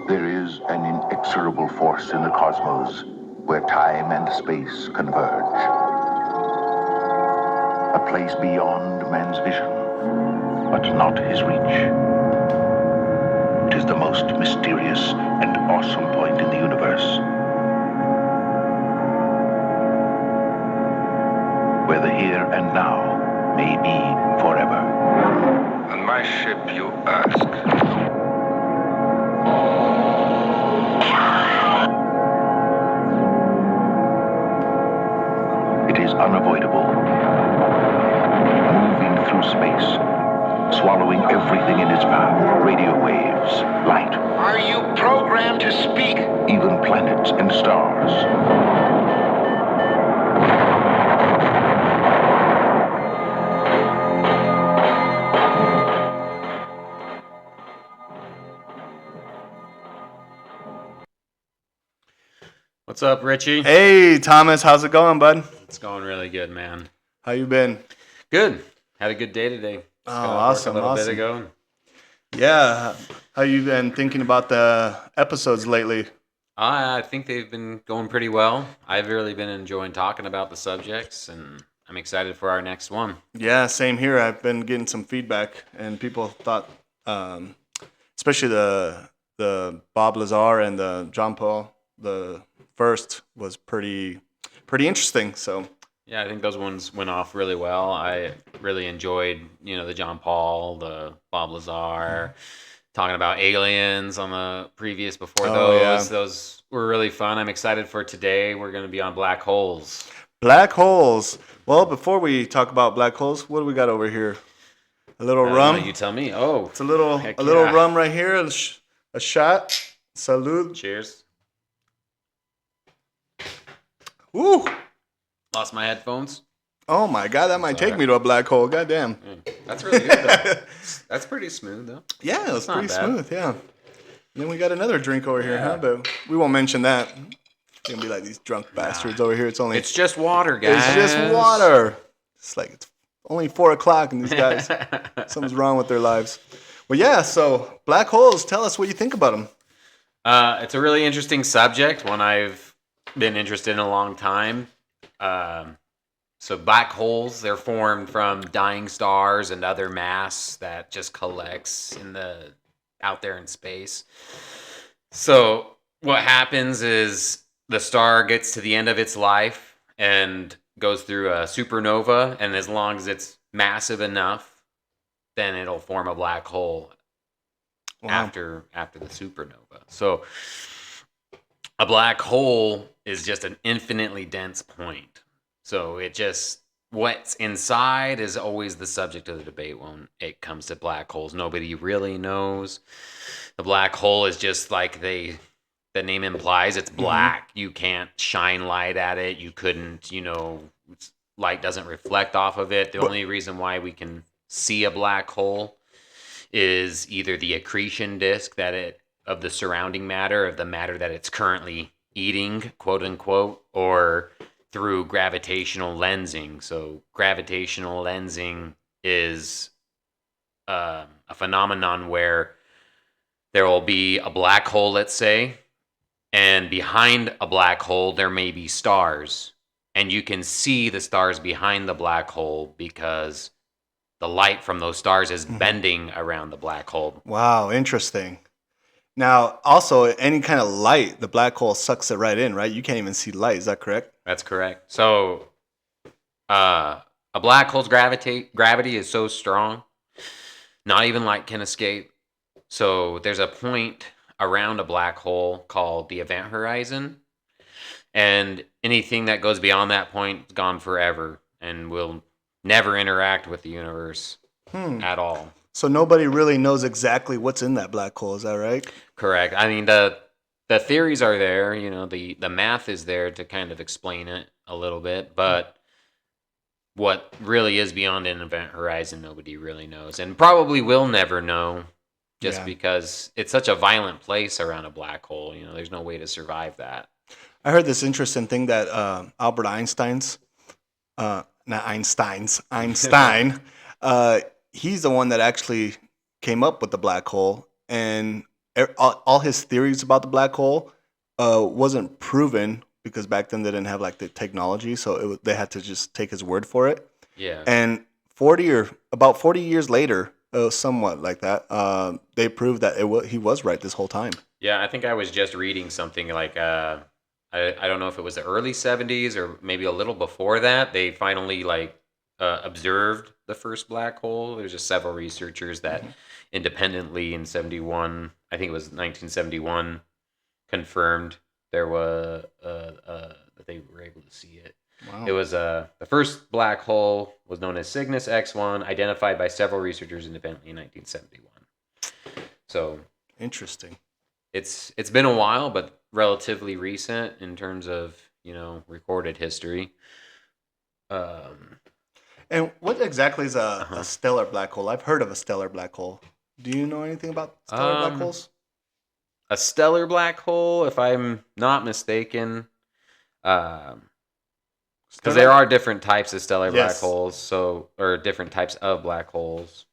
There is an inexorable force in the cosmos where time and space converge. A place beyond man's vision, but not his reach. It is the most mysterious and awesome point in the universe, where the here and now may be forever. On my ship, you ask. It is unavoidable, moving through space, swallowing everything in its path. Radio waves, light, Are you programmed to speak? even planets and stars. What's up, Richie? Hey, Thomas, how's it going, bud? It's going really good, man. How you been? Good. Had a good day today. Oh, Just got off work awesome, A little awesome. bit ago. Yeah, how you been thinking about the episodes lately? I think they've been going pretty well. I've really been enjoying talking about the subjects, and I'm excited for our next one. Yeah, same here. I've been getting some feedback, and people thought, especially the Bob Lazar and the John Paul, the first was pretty interesting. So Yeah, I think those ones went off really well. I really enjoyed, the John Paul, the Bob Lazar, talking about aliens on the previous before Oh, those. yeah. Those were really fun. I'm excited for today. We're going to be on black holes. black holes. Well, before we talk about black holes, what do we got over here? A little I don't rum. know, you tell me. Oh, It's a little heck little yeah. rum right here. A shot. Salud. Cheers. Woo. Lost my headphones. Oh my God, that might take Sorry. me to a black hole. Goddamn. That's really good, though. That's pretty smooth, though. Yeah, it was not pretty bad. smooth. Yeah. And then we got another drink over here, huh? But we won't mention that. It's gonna be like these drunk bastards over here. It's only It's just water, guys. it's just water. It's like it's only 4:00, and these guys, something's wrong with their lives. Well, yeah. So black holes. Tell us what you think about them. It's a really interesting subject, one I've been interested in a long time. So black holes, they're formed from dying stars and other mass that just collects out there in space. So what happens is the star gets to the end of its life and goes through a supernova, and as long as it's massive enough, then it'll form a black hole after the supernova. So a black hole is just an infinitely dense point. So what's inside is always the subject of the debate when it comes to black holes. Nobody really knows. The black hole is just like the name implies, it's black. You can't shine light at it. You couldn't, light doesn't reflect off of it. The only reason why we can see a black hole is either the accretion disk of the surrounding matter, of the matter that it's currently eating, quote unquote, or through gravitational lensing. So gravitational lensing is a phenomenon where there will be a black hole, let's say, and behind a black hole there may be stars, and you can see the stars behind the black hole because the light from those stars is bending around the black hole. Wow, interesting. Now, also, any kind of light, the black hole sucks it right in, right? You can't even see light. Is that correct? That's correct. So, a black hole's gravity is so strong, not even light can escape. So, there's a point around a black hole called the event horizon, and anything that goes beyond that point is gone forever and will never interact with the universe at all. So nobody really knows exactly what's in that black hole. Is that right? Correct. I mean, the theories are there. The math is there to kind of explain it a little bit, but what really is beyond an event horizon, nobody really knows, and probably will never know, just Yeah. because it's such a violent place around a black hole. There's no way to survive that. I heard this interesting thing that Albert Einstein's, not Einstein's, Einstein, he's the one that actually came up with the black hole, and all his theories about the black hole wasn't proven because back then they didn't have like the technology, so they had to just take his word for it. Yeah. And about 40 years later, somewhat like that, they proved that he was right this whole time. Yeah, I think I was just reading something like I don't know if it was the early 70s or maybe a little before that. They finally like observed the first black hole. There's just several researchers that independently in 71, I think it was 1971, confirmed there was that they were able to see it. Wow. It was the first black hole was known as Cygnus X1, identified by several researchers independently in 1971. So Interesting. it's been a while, but relatively recent in terms of recorded history. And what exactly is a Uh-huh. stellar black hole? I've heard of a stellar black hole. Do you know anything about stellar black holes? A stellar black hole, if I'm not mistaken, because there are different types of stellar black Yes. holes, or different types of black holes.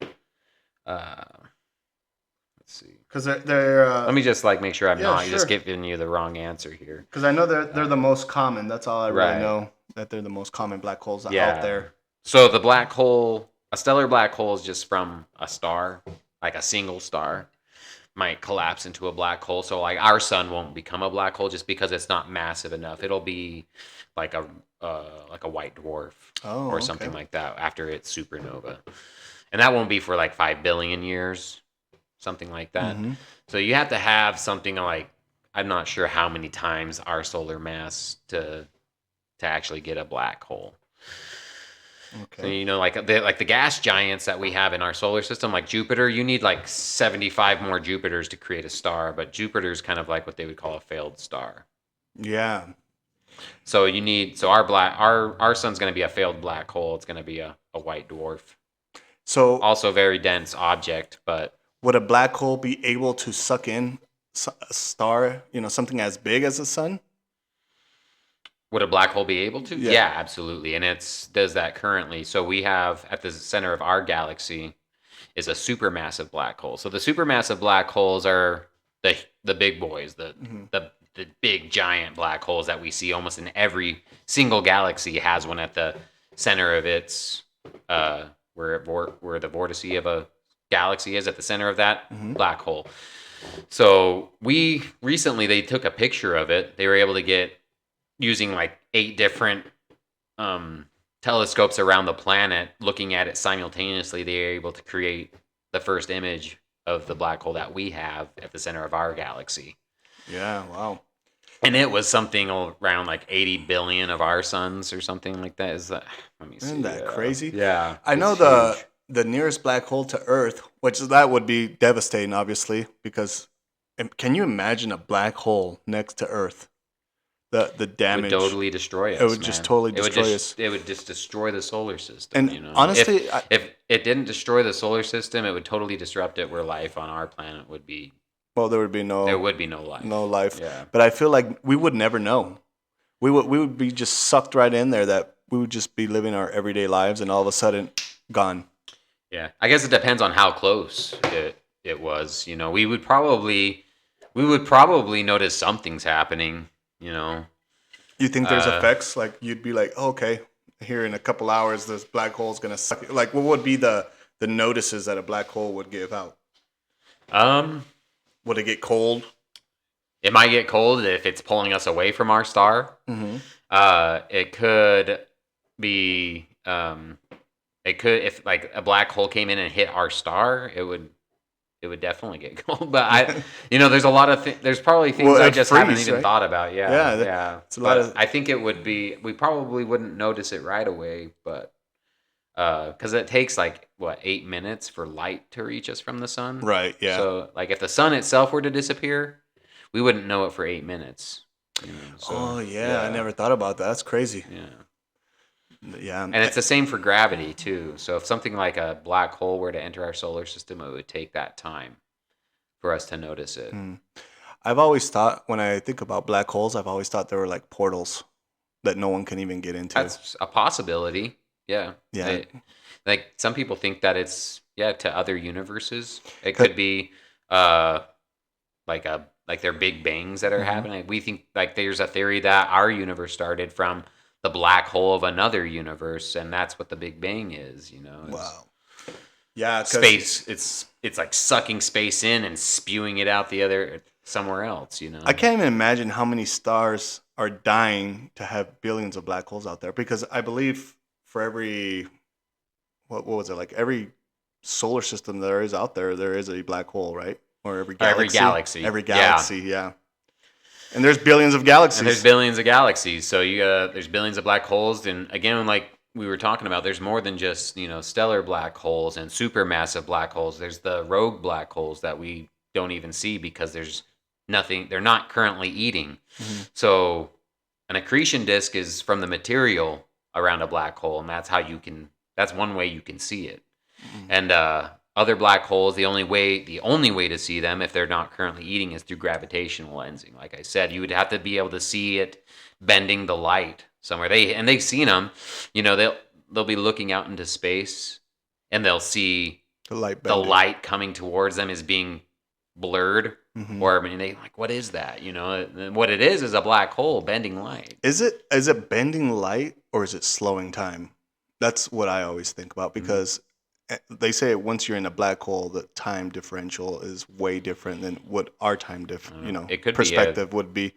Let's see. Because they're Let me just make sure I'm yeah, not just sure. giving you the wrong answer here. because I know they're the most common. That's all I really Right. know. That they're the most common black holes Yeah. out there. So the black hole, a stellar black hole is just from a star, like a single star, might collapse into a black hole. So like our sun won't become a black hole just because it's not massive enough. It'll be like a white dwarf or something okay. like that after its supernova, and that won't be for like 5 billion years, something like that. Mhm. So you have to have something like, I'm not sure how many times our solar mass to actually get a black hole. Okay. So like the gas giants that we have in our solar system, like Jupiter, you need like 75 more Jupiters to create a star, but Jupiter's kind of like what they would call a failed star. Yeah. So our sun's going to be a failed black hole. It's going to be a white dwarf. So Also very dense object, but would a black hole be able to suck in a star? Something as big as the sun? would a black hole be able to? Yeah. Yeah, absolutely. And it does that currently. So we have at the center of our galaxy is a supermassive black hole. So the supermassive black holes are the big boys, the big giant black holes that we see almost in every single galaxy has one at the center of its where the vortice of a galaxy is at the center of that black hole. So they took a picture of it. They were able to get, using like 8 different telescopes around the planet, looking at it simultaneously, they were able to create the first image of the black hole that we have at the center of our galaxy. Yeah. Wow. And it was something around like 80 billion of our suns or something like that. Let me see. Isn't that crazy? Yeah. I know it's huge. the nearest black hole to Earth, that would be devastating, obviously, because can you imagine a black hole next to Earth? The It damage. would totally destroy us. It would just man. totally destroy us. It would just destroy the solar system. And honestly, if it didn't destroy the solar system, it would totally disrupt it. Where life on our planet would be. well, there would be no life. no life. Yeah. But I feel like we would never know. We would be just sucked right in there. That we would just be living our everyday lives, and all of a sudden, gone. Yeah, I guess it depends on how close it was. We would probably notice something's happening. You think there's effects? Like you'd be like, oh, okay, here in a couple hours, this black hole's gonna suck. Like, what would be the notices that a black hole would give out? Would it get cold? It might get cold if it's pulling us away from our star. Mm-hmm. It could be. It could, if like a black hole came in and hit our star, it would definitely get cold. But there's a lot of there's probably things Well, I it'd just freeze, haven't even right? thought about. Yeah, Yeah, it's a But lot of- I think it would be. We probably wouldn't notice it right away, but because it takes like 8 minutes for light to reach us from the sun. Right. Yeah. So like if the sun itself were to disappear, we wouldn't know it for 8 minutes. oh yeah, I never thought about that. That's crazy. Yeah. Yeah. And it's the same for gravity too. So if something like a black hole were to enter our solar system, it would take that time for us to notice it. I've always thought, when I think about black holes, I've always thought they were like portals that no one can even get into. That's a possibility. Yeah. Yeah. Like some people think that it's to other universes. It could be like they're big bangs that are happening. We think like there's a theory that our universe started from the black hole of another universe, and that's what the Big Bang is. Wow. Yeah, 'cause Space. It's like sucking space in and spewing it out the other somewhere else. I can't even imagine how many stars are dying to have billions of black holes out there. Because I believe for every what was it, like every solar system there is out there, there is a black hole, right? Or every galaxy. Every galaxy, yeah. And there's billions of galaxies. And there's billions of galaxies. So there's billions of black holes. And again, like we were talking about, there's more than just, stellar black holes and supermassive black holes. There's the rogue black holes that we don't even see because there's nothing, they're not currently eating. So an accretion disk is from the material around a black hole, and that's one way you can see it. And other black holes, the only way to see them if they're not currently eating is through gravitational lensing. Like I said, you would have to be able to see it bending the light somewhere. They've seen them. They'll be looking out into space, and they'll see the light coming towards them is being blurred. Or they like, what is that? What it is a black hole bending light. Is it bending light or is it slowing time? That's what I always think about, because they say once you're in a black hole, the time differential is way different than what our time perspective would be.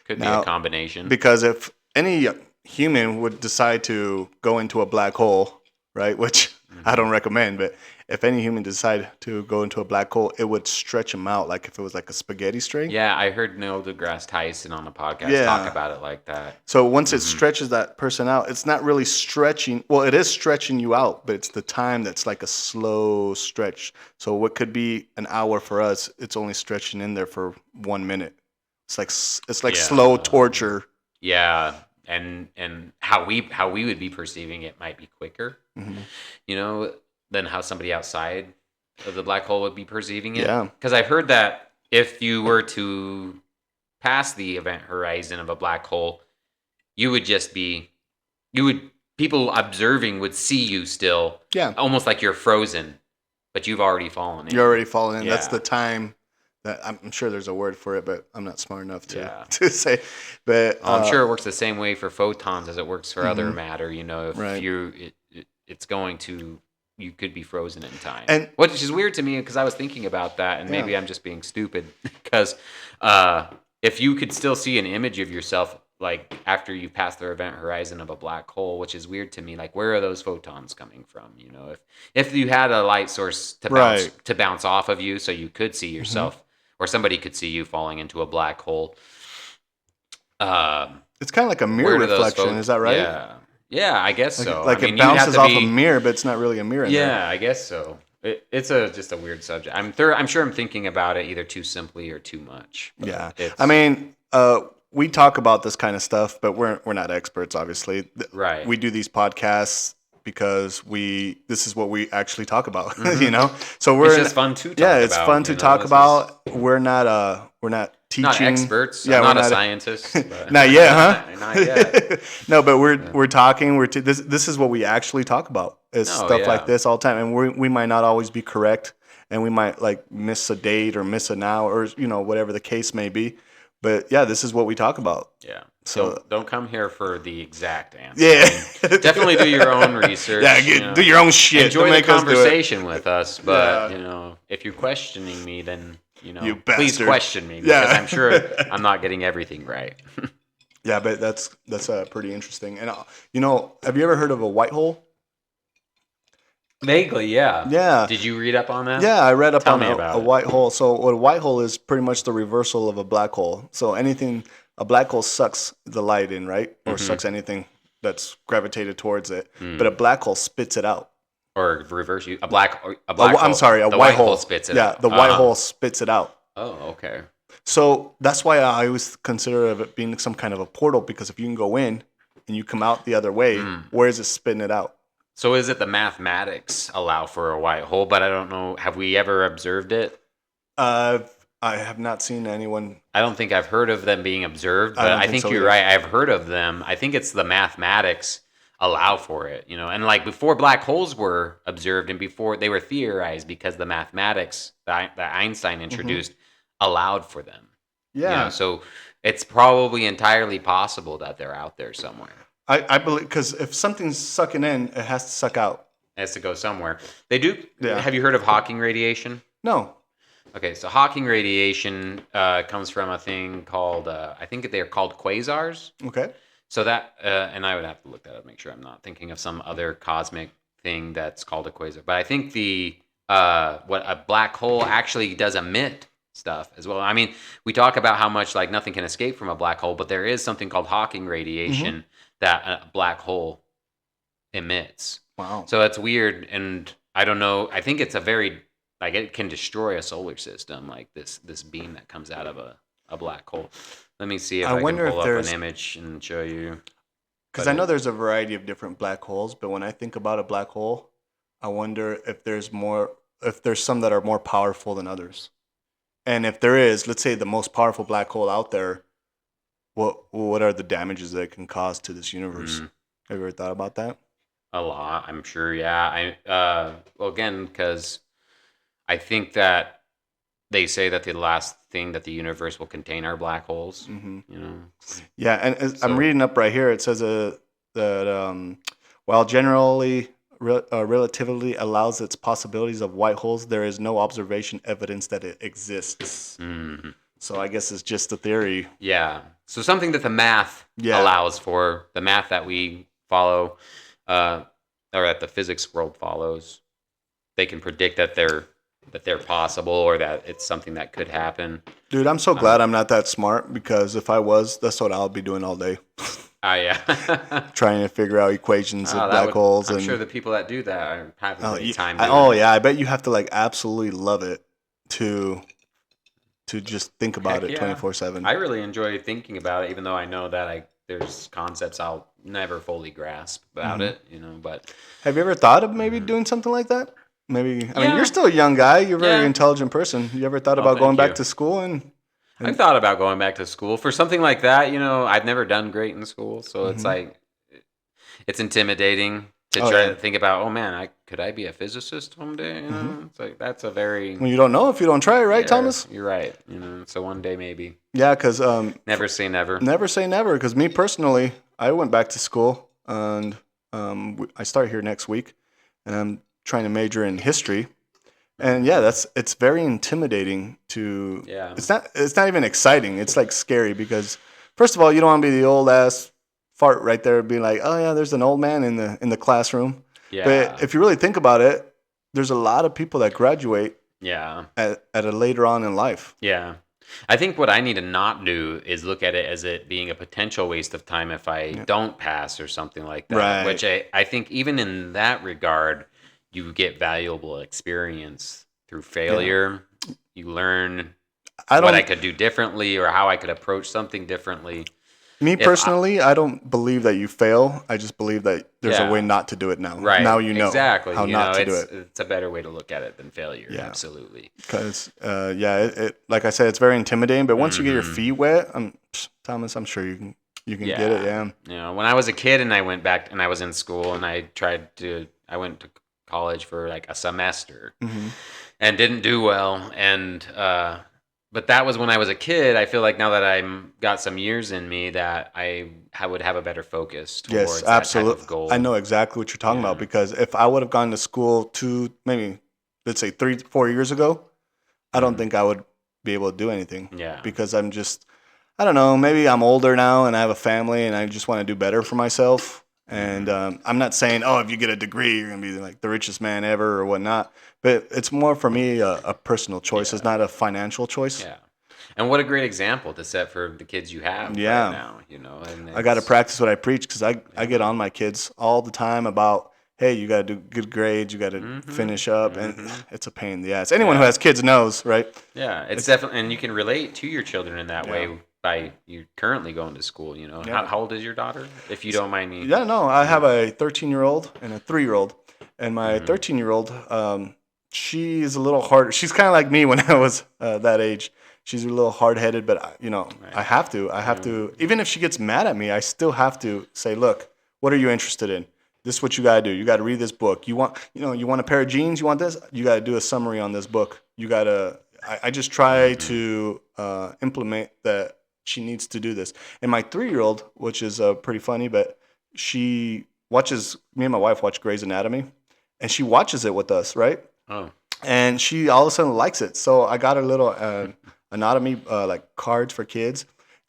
Could be a combination. Because if any human would decide to go into a black hole, right, which I don't recommend, but if any human decide to go into a black hole, it would stretch them out like if it was like a spaghetti string. Yeah, I heard Neil deGrasse Tyson on the podcast talk about it like that. So once it stretches that person out, it's not really stretching. Well, it is stretching you out, but it's the time that's like a slow stretch. So what could be an hour for us, it's only stretching in there for 1 minute. It's like slow torture. Yeah, and how we would be perceiving it might be quicker. Than how somebody outside of the black hole would be perceiving it. Yeah. Because I've heard that if you were to pass the event horizon of a black hole, people observing would see you still. Yeah. Almost like you're frozen, but you've already fallen in. You're already fallen in. Yeah. That's the time that I'm sure there's a word for it, but I'm not smart enough to say. But I'm sure it works the same way for photons as it works for other matter. It's going to... You could be frozen in time, and which is weird to me because I was thinking about that, and maybe I'm just being stupid. Because if you could still see an image of yourself, like after you pass the event horizon of a black hole, which is weird to me. Like, where are those photons coming from? If you had a light source to bounce off of you, so you could see yourself, or somebody could see you falling into a black hole. It's kind of like a mirror reflection. Is that right? Yeah. Yeah, I guess so. Like it bounces off a mirror, but it's not really a mirror. Yeah, I guess so. It's just a weird subject. I'm sure I'm thinking about it either too simply or too much. Yeah, I mean, we talk about this kind of stuff, but we're not experts, obviously. Right. We do these podcasts because this is what we actually talk about. So it's just fun to talk about. Yeah, it's fun to talk about. We're not teaching. Not experts. Yeah, I'm not a scientist. But not yet, huh? Not yet. No, but we're talking. This is what we actually talk about. Is stuff like this all the time, and we might not always be correct, and we might like miss a date or miss an hour, or whatever the case may be. But yeah, this is what we talk about. Yeah. So don't come here for the exact answer. Yeah. Definitely do your own research. Yeah, do your own shit. Enjoy the conversation with us, but if you're questioning me, then you please question me because I'm sure I'm not getting everything right. Yeah, but that's pretty interesting. And have you ever heard of a white hole? Vaguely, yeah. Yeah. Did you read up on that? Yeah, I read up on a white hole. So what a white hole is pretty much the reversal of a black hole. So a black hole sucks the light in, right? Or sucks anything that's gravitated towards it. But a black hole spits it out. Or reverse you. A black hole. I'm sorry, a white hole spits it out. Yeah, the white hole spits it out. Oh, okay. So that's why I always consider it being some kind of a portal, because if you can go in and you come out the other way, where is it spitting it out? So is it the mathematics allow for a white hole? But I don't know. Have we ever observed it? I have not seen anyone. I don't think I've heard of them being observed, but I think you're right. I've heard of them. I think it's the mathematics allow for it, and like before black holes were observed and before they were theorized because the mathematics that Einstein introduced allowed for them. Yeah. So it's probably entirely possible that they're out there somewhere. I believe, because if something's sucking in, it has to suck out. It has to go somewhere. They do. Yeah. Have you heard of Hawking radiation? No. Okay, so Hawking radiation comes from a thing called, I think they're called quasars. Okay. So that, and I would have to look that up, make sure I'm not thinking of some other cosmic thing that's called a quasar. But I think what a black hole actually does emit stuff as well. I mean, we talk about how much like nothing can escape from a black hole, but there is something called Hawking radiation that a black hole emits. Wow. So that's weird, and I don't know. I think it's a very like it can destroy a solar system, like this beam that comes out of a black hole. Let me see if I can wonder pull if up there's- an image and show you. Because I know there's a variety of different black holes, but when I think about a black hole, I wonder if there's some that are more powerful than others. And if there is, let's say the most powerful black hole out there, what are the damages that it can cause to this universe? Have you ever thought about that? A lot, I'm sure. Yeah. Well, again, because I think that they say that the last thing that the universe will contain are black holes. Yeah, and I'm reading up right here. It says that while generally relatively allows its possibilities of white holes, there is no observation evidence that it exists. So I guess it's just a theory. Yeah. So something that the math allows for, the math that we follow, or that the physics world follows, they can predict that they're possible or that it's something that could happen. Dude, I'm so glad I'm not that smart, because if I was, that's what I'll be doing all day. Yeah. Trying to figure out equations of black holes. I'm sure the people that do that are having a great time. I bet you have to like absolutely love it to just think about it 24/7. I really enjoy thinking about it, even though I know that there's concepts I'll never fully grasp about it, but have you ever thought of maybe doing something like that? Maybe, I mean, you're still a young guy. You're a very intelligent person. You ever thought about going back to school? And I've thought about going back to school for something like that. I've never done great in school, so it's like it's intimidating to try to think about. Oh man, could I be a physicist one day? It's like that's a very you don't know if you don't try, right, Thomas? You're right. So one day maybe. Yeah, because never say never. Never say never. Because me personally, I went back to school, and I start here next week, and I'm trying to major in history. And it's very intimidating to. Yeah. It's not even exciting. It's like scary, because first of all, you don't want to be the old ass fart right there, being like, oh yeah, there's an old man in the classroom. Yeah. But if you really think about it, there's a lot of people that graduate. Yeah. At a later on in life. Yeah. I think what I need to not do is look at it as it being a potential waste of time if I don't pass or something like that. Right. Which I think even in that regard, you get valuable experience through failure. Yeah. You learn what I could do differently or how I could approach something differently. Me personally, I don't believe that you fail. I just believe that there's a way not to do it now. Right. Now you know exactly how not to do it. It's a better way to look at it than failure. Yeah. Absolutely. Because, like I said, it's very intimidating. But once you get your feet wet, Thomas, I'm sure you can get it. Yeah. When I was a kid and I went back and I was in school and I went to college for like a semester and didn't do well. And, but that was when I was a kid. I feel like now that I'm got some years in me that I would have a better focus towards that type of goal. I know exactly what you're talking about, because if I would have gone to school let's say 3-4 years ago, I don't think I would be able to do anything. Yeah. Because I don't know, maybe I'm older now and I have a family and I just want to do better for myself. And I'm not saying, if you get a degree, you're going to be like the richest man ever or whatnot. But it's more for me a personal choice. It's not a financial choice. Yeah. And what a great example to set for the kids you have right now. And I got to practice what I preach, because I get on my kids all the time about, hey, you got to do good grades. You got to finish up. And it's a pain in the ass. Anyone who has kids knows, right? Yeah, it's definitely, and you can relate to your children in that way. By you currently going to school, how old is your daughter, if you don't mind me? Yeah, no, I have a 13-year-old and a 3-year-old, and my 13-year-old, she's a little hard. She's kind of like me when I was that age. She's a little hard-headed, but I have to. Even if she gets mad at me, I still have to say, look, what are you interested in? This is what you gotta do. You gotta read this book. You want a pair of jeans? You want this? You gotta do a summary on this book. You gotta I just try to implement that she needs to do this. And my 3-year-old, which is pretty funny, but she watches, me and my wife watch Grey's Anatomy, and she watches it with us, right? Oh, And she all of a sudden likes it. So I got her little anatomy like cards for kids,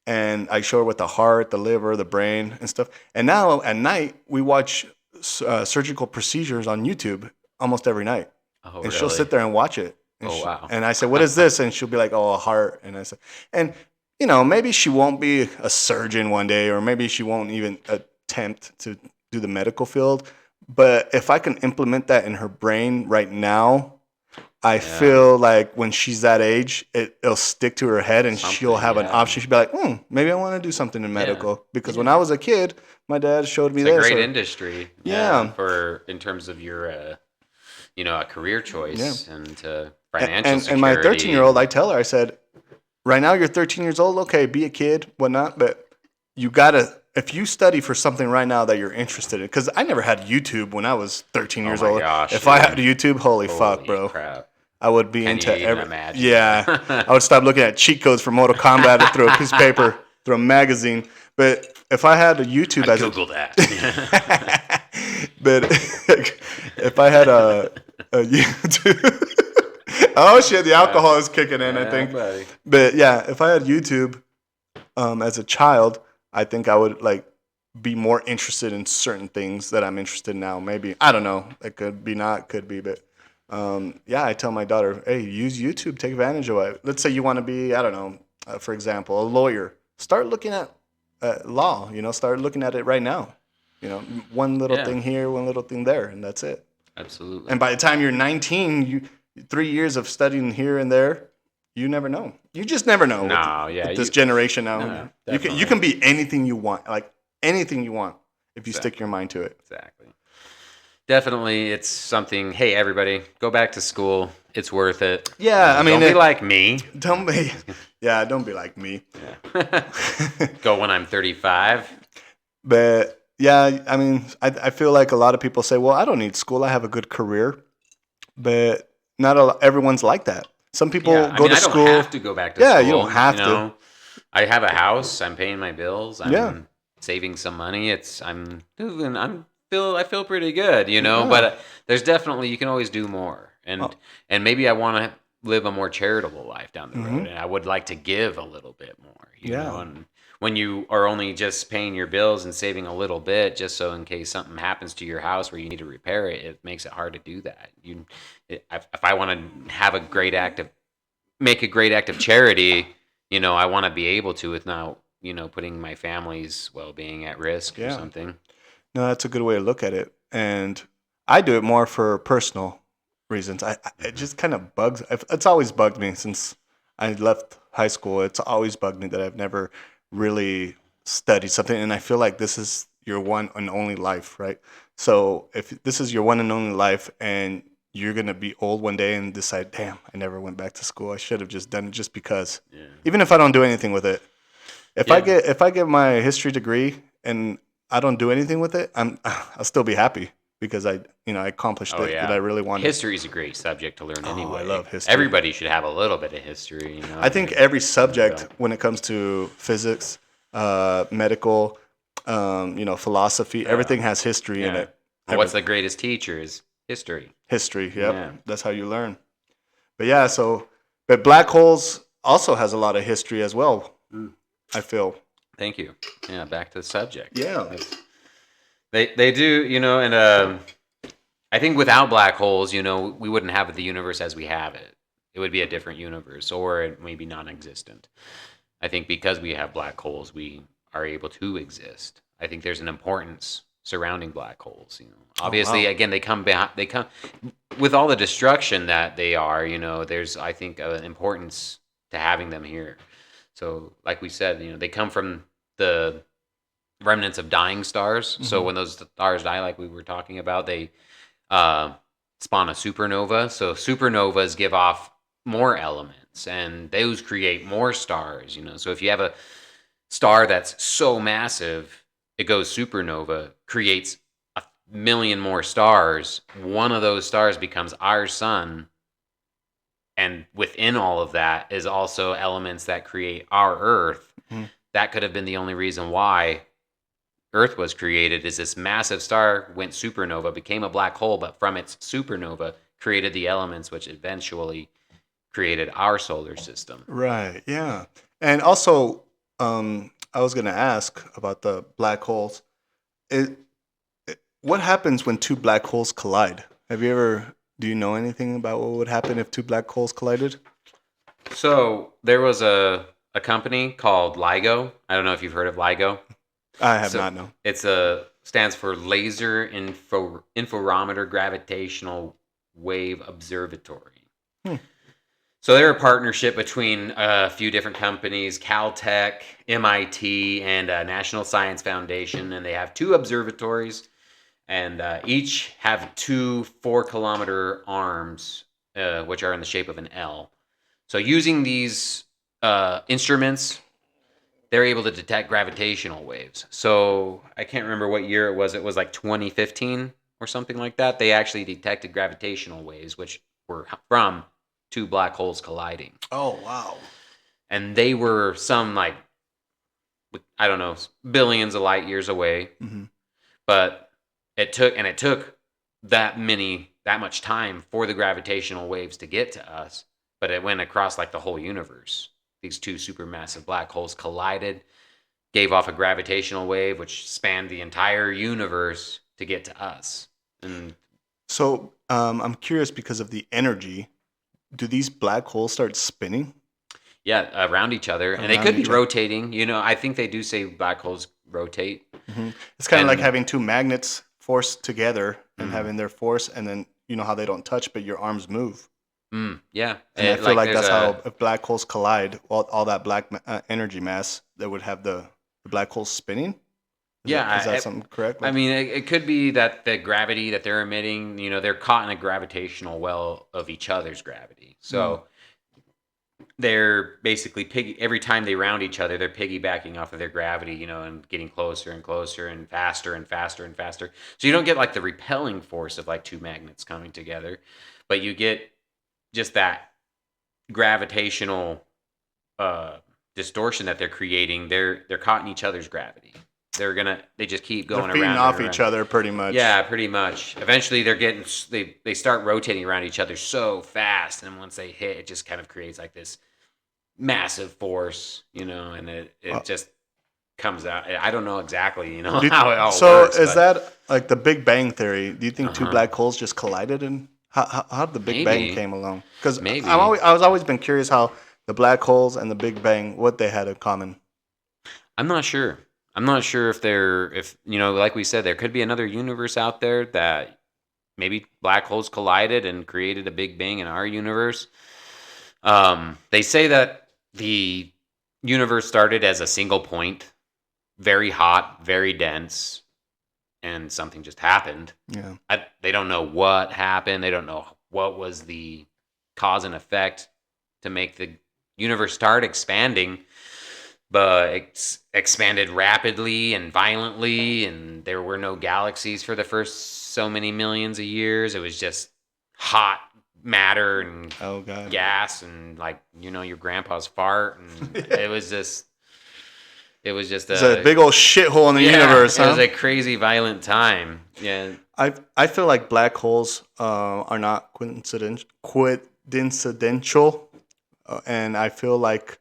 and I show her with the heart, the liver, the brain, and stuff. And now at night we watch surgical procedures on YouTube almost every night, oh, and she'll really? sit there and watch it. And Oh, wow. And I said, "What is this?" And she'll be like, "Oh, a heart." And I said, and maybe she won't be a surgeon one day, or maybe she won't even attempt to do the medical field. But if I can implement that in her brain right now, I feel like when she's that age, it'll stick to her head, and she'll have an option. She'll be like, maybe I want to do something in medical. Because when I was a kid, my dad showed me It's a this. great industry. Yeah. For in terms of your, a career choice and financial and security. my 13-year-old, I tell her, I said, right now you're 13 years old. Okay, be a kid, whatnot. But you got to, if you study for something right now that you're interested in, because I never had YouTube when I was 13 years old. Gosh, if I had YouTube, holy fuck, bro. Crap. I would be Can into you even every. imagine? Yeah, I would stop looking at cheat codes for Mortal Kombat through a piece of paper, through a magazine. But if I had a YouTube as Google that. but if I had a YouTube, oh shit, the alcohol is kicking in. I think. Buddy. But yeah, if I had YouTube as a child, I think I would be more interested in certain things that I'm interested in now. Maybe I don't know. It could be not, could be, but. Yeah, I tell my daughter, hey, use YouTube, take advantage of it. Let's say you want to be, I don't know, for example, a lawyer. Start looking at law, start looking at it right now. One little thing here, one little thing there, and that's it. Absolutely. And by the time you're 19, 3 years of studying here and there, you never know. You just never know with this generation now. No, you can be anything you want, like anything you want if you stick your mind to it. Exactly. Definitely, it's something. Hey, everybody, go back to school. It's worth it. Yeah, I mean, don't be like me. Don't be. Yeah, don't be like me. Yeah. Go when I'm 35. But yeah, I mean, I feel like a lot of people say, "Well, I don't need school. I have a good career," but not everyone's like that. Some people go to school. I don't have to go back to school. Yeah, you don't have to. I have a house. I'm paying my bills. I'm saving some money. I feel pretty good, but there's definitely, you can always do more. And maybe I want to live a more charitable life down the road, and I would like to give a little bit more, you know, and when you are only just paying your bills and saving a little bit just so in case something happens to your house where you need to repair it, it makes it hard to do that. If I want to have make a great act of charity, I want to be able to without, putting my family's well-being at risk or something. No, that's a good way to look at it. And I do it more for personal reasons. It just kind of bugs. It's always bugged me since I left high school. It's always bugged me that I've never really studied something. And I feel like this is your one and only life, right? So if this is your one and only life and you're going to be old one day and decide, damn, I never went back to school. I should have just done it just because. Yeah. Even if I don't do anything with it. If I get my history degree and I don't do anything with it, I'll still be happy because I accomplished it that I really wanted. History is a great subject to learn anyway. I love history. Everybody should have a little bit of history. I think every subject when it comes to physics, medical, philosophy, everything has history in it. What's the greatest teacher is history. History, yep. Yeah. That's how you learn. But but black holes also has a lot of history as well, I feel. Thank you. Yeah, back to the subject. Yeah. They do, and I think without black holes, we wouldn't have the universe as we have it. It would be a different universe, or it may be non-existent. I think because we have black holes, we are able to exist. I think there's an importance surrounding black holes. Obviously, again, they come with all the destruction that they are. There's, I think, an importance to having them here. So, like we said, they come from the remnants of dying stars. Mm-hmm. So when those stars die, like we were talking about, they spawn a supernova. So supernovas give off more elements, and those create more stars. So if you have a star that's so massive, it goes supernova, creates 1,000,000 more stars. One of those stars becomes our sun, and within all of that is also elements that create our Earth. That could have been the only reason why Earth was created. Is this massive star went supernova, became a black hole, but from its supernova created the elements which eventually created our solar system. Right. Yeah. And also, I was gonna ask about the black holes. It, what happens when two black holes collide? Have you ever? Do you know anything about what would happen if two black holes collided? So there was a company called LIGO. I don't know if you've heard of LIGO. I have So not known. it's stands for Laser Interferometer Gravitational Wave Observatory. So they're a partnership between a few different companies, Caltech, MIT, and National Science Foundation, and they have two observatories, and each have two 4-kilometer arms, which are in the shape of an L. So using these instruments, they're able to detect gravitational waves. So I can't remember what year it was. It was like 2015 or something like that. They actually detected gravitational waves, which were from two black holes colliding. Oh wow! And they were some like, I don't know, billions of light years away. But it took that much time for the gravitational waves to get to us. But it went across like the whole universe. These two supermassive black holes collided, gave off a gravitational wave, which spanned the entire universe to get to us. And So I'm curious because of the energy. Do these black holes start spinning? yeah, around each other, and they Around could be each other. rotating. You know, I think they do say black holes rotate. It's kind of like And- having two magnets forced together and having their force, and then you know how they don't touch, but your arms move. Yeah, And I feel like there's that's how if black holes collide, all that black energy mass that would have the black holes spinning. Is that something correct? I mean, it could be that the gravity that they're emitting, you know, they're caught in a gravitational well of each other's gravity. So they're basically every time they round each other, they're piggybacking off of their gravity, you know, and getting closer and closer and faster and faster and faster. So you don't get like the repelling force of like two magnets coming together, but you get just that gravitational distortion that they're creating. They're caught in each other's gravity. They just keep They're going feeding around off and each around. other pretty much. Yeah, pretty much. Eventually, they start rotating around each other so fast, and once they hit, it just kind of creates like this massive force, you know, and it just comes out. I don't know exactly, you know, how it all So works. is but that like the Big Bang theory? Do you think two black holes just collided, and how did the Big Bang Maybe. came along? Because Maybe. I was always been curious how the black holes and the Big Bang, what they had in common. I'm not sure. I'm not sure if you know, like we said, there could be another universe out there that maybe black holes collided and created a Big Bang in our universe. They say that the universe started as a single point, very hot, very dense, and something just happened. Yeah. They don't know what happened. They don't know what was the cause and effect to make the universe start expanding, but it expanded rapidly and violently, and there were no galaxies for the first so many millions of years. It was just hot matter and Oh god. gas and like, you know, your grandpa's fart, and it was just It's a big old shithole in the universe, it huh? was a crazy violent time. Yeah. I feel like black holes are not coincidental, and I feel like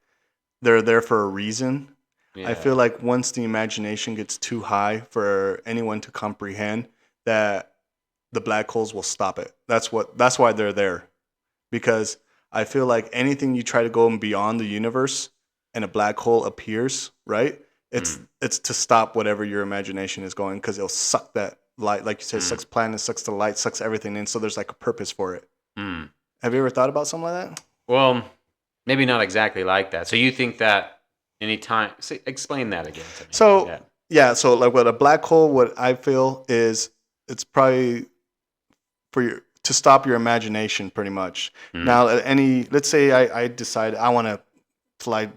they're there for a reason. I feel like once the imagination gets too high for anyone to comprehend, that the black holes will stop it. That's why they're there, because I feel like anything you try to go beyond the universe and a black hole appears, right? It's to stop whatever your imagination is going, because it'll suck that light, like you said, sucks planets, sucks the light, sucks everything in. So there's like a purpose for it. Have you ever thought about something like that? Well, maybe not exactly like that. So you think that anytime, explain that again to me. So so like with a black hole, what I feel is it's probably to stop your imagination, pretty much. Now, let's say I decide I want to fly.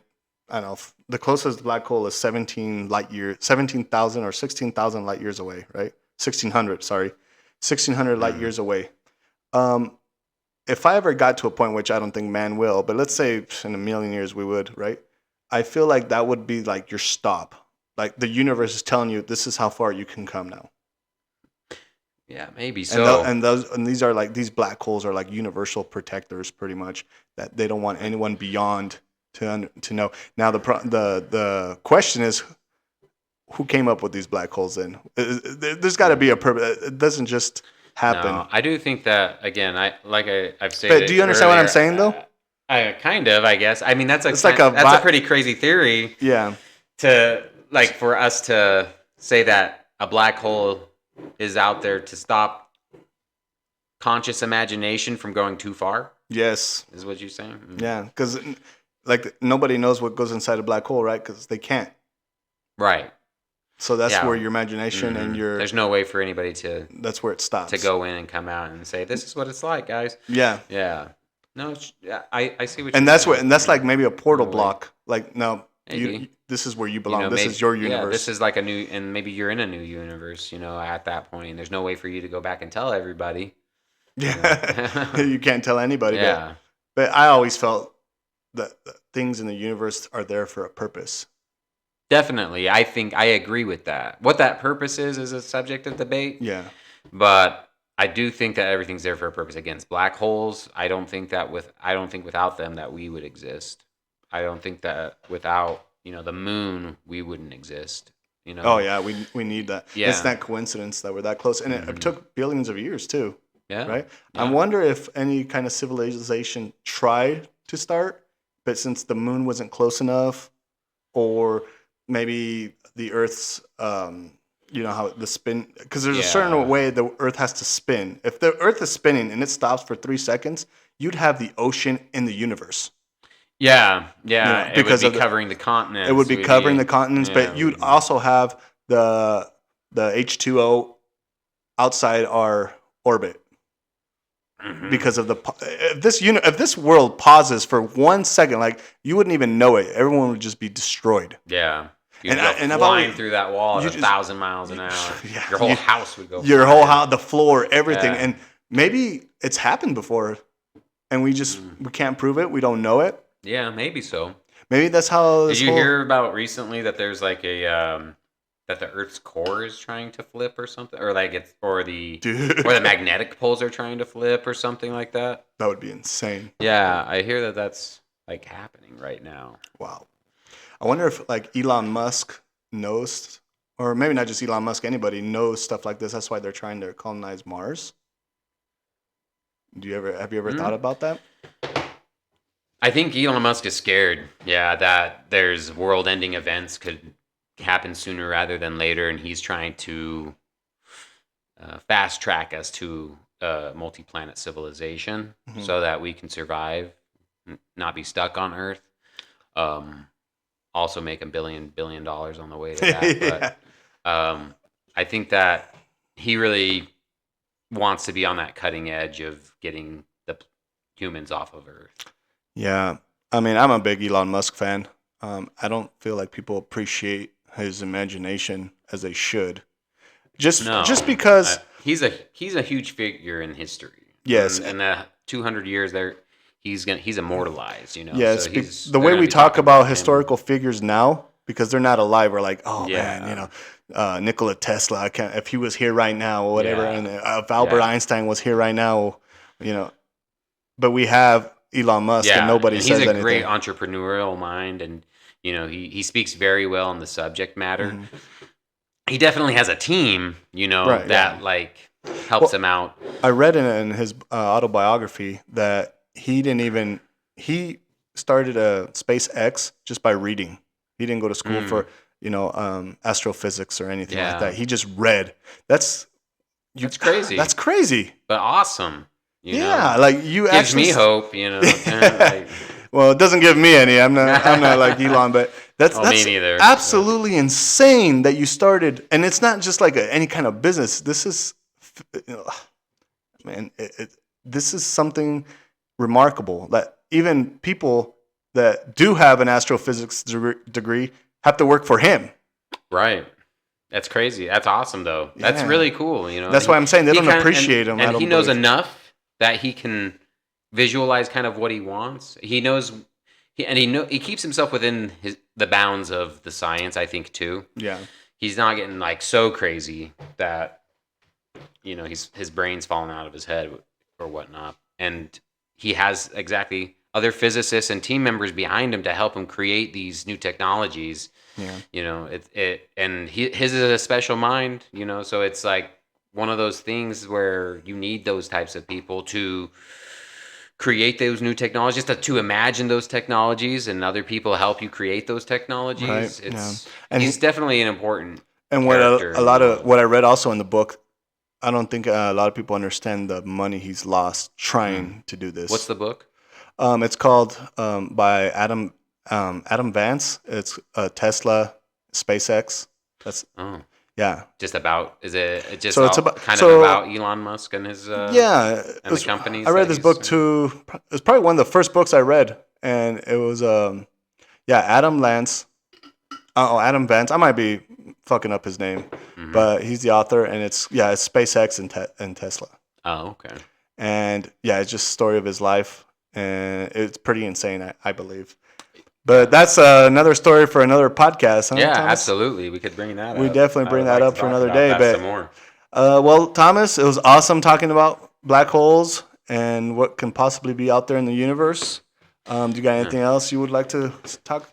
I don't know. The closest black hole is 17,000 or 16,000 light years away, right? 1,600, sorry, 1,600 light years away. if I ever got to a point, which I don't think man will, but let's say in a million years we would, right? I feel like that would be like your stop. Like the universe is telling you this is how far you can come now. Yeah, maybe so. And these are like these black holes are like universal protectors, pretty much, that they don't want anyone beyond to know. Now the question is, who came up with these black holes? Then there's got to be a purpose. It doesn't just happen. No, I do think that again. I've said. But do you understand what I'm saying, though? I kind of, I guess. I mean, that's a pretty crazy theory. Yeah. To like for us to say that a black hole is out there to stop conscious imagination from going too far. Yes. Is what you're saying? Mm. Yeah, because like nobody knows what goes inside a black hole, right? Because they can't. Right. So that's where your imagination and your... There's no way for anybody to... That's where it stops. To go in and come out and say, this is what it's like, guys. Yeah. Yeah. No, I see what and you're that's saying. And that's like maybe a portal block. Like, no, maybe. This is where you belong. This is your universe. Yeah, this is like a new... And maybe you're in a new universe, at that point. And there's no way for you to go back and tell everybody. Yeah. You can't tell anybody. Yeah. But I always felt that things in the universe are there for a purpose. Definitely. I think I agree with that. What that purpose is a subject of debate. Yeah. But I do think that everything's there for a purpose. Against black holes, I don't think without them that we would exist. I don't think that without, the moon, we wouldn't exist. Oh yeah, we need that. Yeah. It's not coincidence that we're that close. And it took billions of years too. Yeah. Right? Yeah. I wonder if any kind of civilization tried to start, but since the moon wasn't close enough, or maybe the Earth's, how the spin, because there's a certain way the Earth has to spin. If the Earth is spinning and it stops for 3 seconds, you'd have the ocean in the universe. Yeah. Because it would be covering the continents. It would be covering the continents, but you'd also have the H2O outside our orbit. Mm-hmm. Because of if this world pauses for 1 second, like you wouldn't even know it. Everyone would just be destroyed. Yeah. You'd go flying through that wall at 1,000 miles an hour. Yeah, your whole house would go. Your whole house, the floor, everything. Yeah. And maybe it's happened before, and we can't prove it. We don't know it. Yeah, maybe so. Maybe that's how. Did you hear about recently that there's like a that the Earth's core is trying to flip or something, or like or the magnetic poles are trying to flip or something like that? That would be insane. Yeah, I hear that that's like happening right now. Wow. I wonder if like Elon Musk knows, or maybe not just Elon Musk, anybody knows stuff like this. That's why they're trying to colonize Mars. Have you ever thought about that? I think Elon Musk is scared. Yeah, that there's world-ending events could happen sooner rather than later, and he's trying to fast track us to multi-planet civilization so that we can survive, not be stuck on Earth. Also make $1 billion on the way to that. Yeah. But I think that he really wants to be on that cutting edge of getting the humans off of Earth. Yeah. I mean, I'm a big Elon Musk fan. I don't feel like people appreciate his imagination as they should. Just because he's a huge figure in history. Yes. And the 200 years there, he's immortalized, Yes, so the way we talk about historical figures now, because they're not alive, we're like, oh man, Nikola Tesla, if he was here right now or whatever, and if Albert Einstein was here right now, but we have Elon Musk and nobody says anything. He's a great entrepreneurial mind, and he speaks very well on the subject matter. Mm-hmm. He definitely has a team, that like helps him out. I read in his autobiography that he started a SpaceX just by reading. He didn't go to school for astrophysics or anything like that. He just read. That's crazy. That's crazy, but awesome. Like you gives actually me hope. Well, it doesn't give me any. I'm not like Elon, but that's me neither. Absolutely insane that you started, and it's not just like any kind of business. This is, man, this is something remarkable that even people that do have an astrophysics degree have to work for him. Right. That's crazy. That's awesome, though. That's really cool. That's why I'm saying they don't appreciate him. And he knows enough that he can visualize kind of what he wants. He knows, he keeps himself within the bounds of the science. I think too. Yeah. He's not getting like so crazy that his brain's falling out of his head or whatnot, and he has exactly other physicists and team members behind him to help him create these new technologies. Yeah. His is a special mind, so it's like one of those things where you need those types of people to create those new technologies, to imagine those technologies, and other people help you create those technologies. Right. And he's definitely an important and what character a lot of what I read also in the book, I don't think a lot of people understand the money he's lost trying to do this. What's the book? It's called by Adam Vance. It's Tesla, SpaceX. That's yeah. Just about is it just so it's about Elon Musk and his yeah and the companies. I read this book too. It's probably one of the first books I read, and it was Adam Vance. Adam Vance. I might be fucking up his name, but he's the author, and it's SpaceX and Tesla. Oh, okay. And it's just a story of his life, and it's pretty insane, I believe. But that's another story for another podcast, huh, yeah, Thomas? Absolutely. We could bring that up. We definitely bring that up for another day. But some more. Well, Thomas, it was awesome talking about black holes and what can possibly be out there in the universe. Do you got anything else you would like to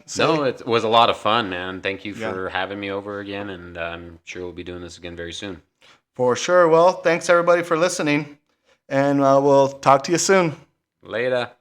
say? No, it was a lot of fun, man. Thank you for having me over again, and I'm sure we'll be doing this again very soon. For sure. Well, thanks everybody for listening, and we'll talk to you soon. Later.